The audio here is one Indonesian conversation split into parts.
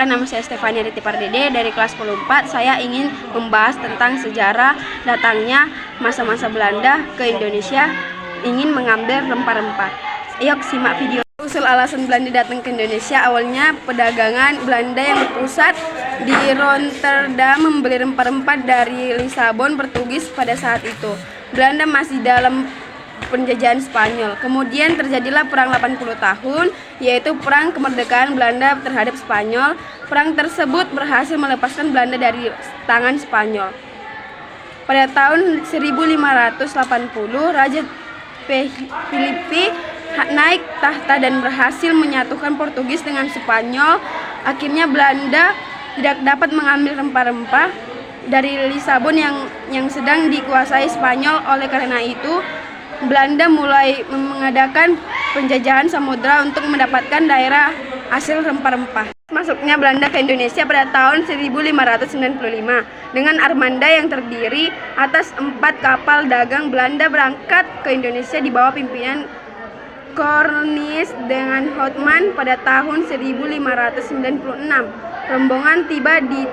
Perkenalkan, nama saya Stefania Riti Pardede dari kelas 4. Saya ingin membahas tentang sejarah datangnya masa-masa Belanda ke Indonesia, ingin mengambil rempah-rempah. Yuk simak video. Usul alasan Belanda datang ke Indonesia. Awalnya perdagangan Belanda yang berpusat di Rotterdam membeli rempah-rempah dari Lisabon, Portugis pada saat itu. Belanda masih dalam penjajahan Spanyol. Kemudian terjadilah perang 80 tahun, yaitu perang kemerdekaan Belanda terhadap Spanyol. Perang tersebut berhasil melepaskan Belanda dari tangan Spanyol. Pada tahun 1580, Raja Filipi naik tahta dan berhasil menyatukan Portugis dengan Spanyol. Akhirnya Belanda tidak dapat mengambil rempah-rempah dari Lisabon yang sedang dikuasai Spanyol. Oleh karena itu, Belanda mulai mengadakan penjajahan samudera untuk mendapatkan daerah hasil rempah-rempah. Masuknya Belanda ke Indonesia pada tahun 1595 dengan armada yang terdiri atas 4 kapal dagang. Belanda berangkat ke Indonesia di bawah pimpinan Cornelis dengan Houtman pada tahun 1596. Rombongan tiba di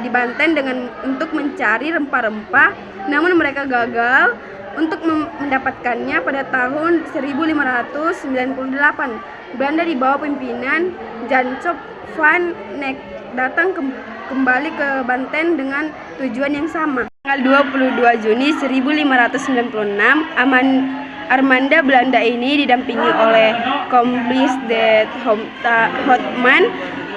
Banten untuk mencari rempah-rempah, namun mereka gagal untuk mendapatkannya. Pada tahun 1598, Belanda di bawah pimpinan Jacob van Neck datang kembali ke Banten dengan tujuan yang sama. Tanggal 22 Juni 1596, armada Belanda ini didampingi oleh Cornelis de Houtman.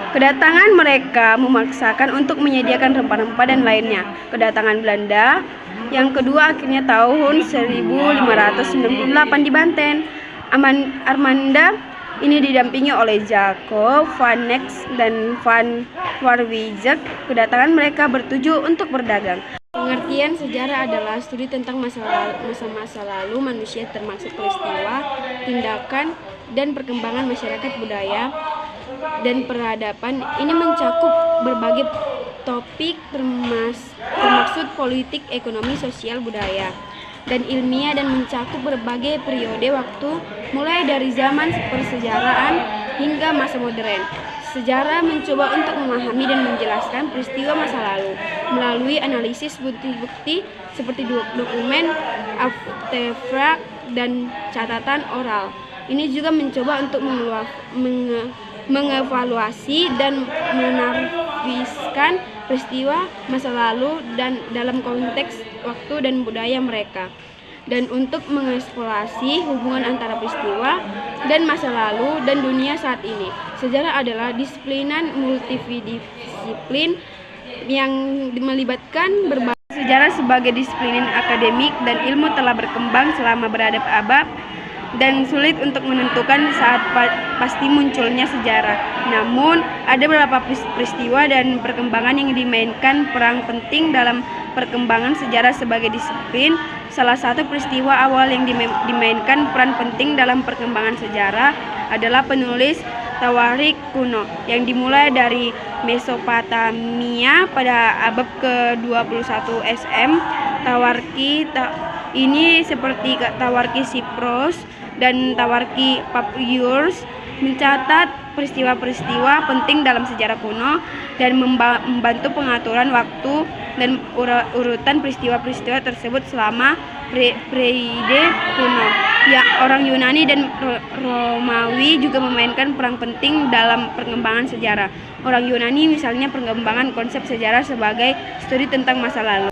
Kedatangan mereka memaksakan untuk menyediakan rempah-rempah dan lainnya. Kedatangan Belanda yang kedua akhirnya tahun 1598 di Banten. Armada ini didampingi oleh Jacob van Neck dan Van Warwijck. Kedatangan mereka bertuju untuk berdagang. Pengertian sejarah adalah studi tentang masa-masa lalu manusia, termasuk peristiwa, tindakan, dan perkembangan masyarakat, budaya, dan peradaban. Ini mencakup berbagai topik termasuk politik, ekonomi, sosial, budaya, dan ilmiah, dan mencakup berbagai periode waktu mulai dari zaman persejarahan hingga masa modern. Sejarah mencoba untuk memahami dan menjelaskan peristiwa masa lalu melalui analisis bukti-bukti seperti dokumen, artefak, dan catatan oral. Ini juga mencoba untuk mengevaluasi dan menarifkan peristiwa masa lalu dan dalam konteks waktu dan budaya mereka, dan untuk mengeksplorasi hubungan antara peristiwa dan masa lalu dan dunia saat ini. Sejarah adalah disiplinan multidisiplin yang melibatkan berbagai. Sejarah sebagai disiplin akademik dan ilmu telah berkembang selama berabad-abad dan sulit untuk menentukan saat pasti munculnya sejarah. Namun, ada beberapa peristiwa dan perkembangan yang dimainkan peran penting dalam perkembangan sejarah sebagai disiplin. Salah satu peristiwa awal yang dimainkan peran penting dalam perkembangan sejarah adalah penulis Tawarikh kuno yang dimulai dari Mesopotamia pada abad ke-21 SM. Tawarikh ini seperti Tawarikh Cyprus dan Tawarikh Papyrus mencatat peristiwa-peristiwa penting dalam sejarah kuno dan membantu pengaturan waktu dan urutan peristiwa-peristiwa tersebut selama periode kuno. Ya, orang Yunani dan Romawi juga memainkan peran penting dalam perkembangan sejarah. Orang Yunani misalnya perkembangan konsep sejarah sebagai studi tentang masa lalu.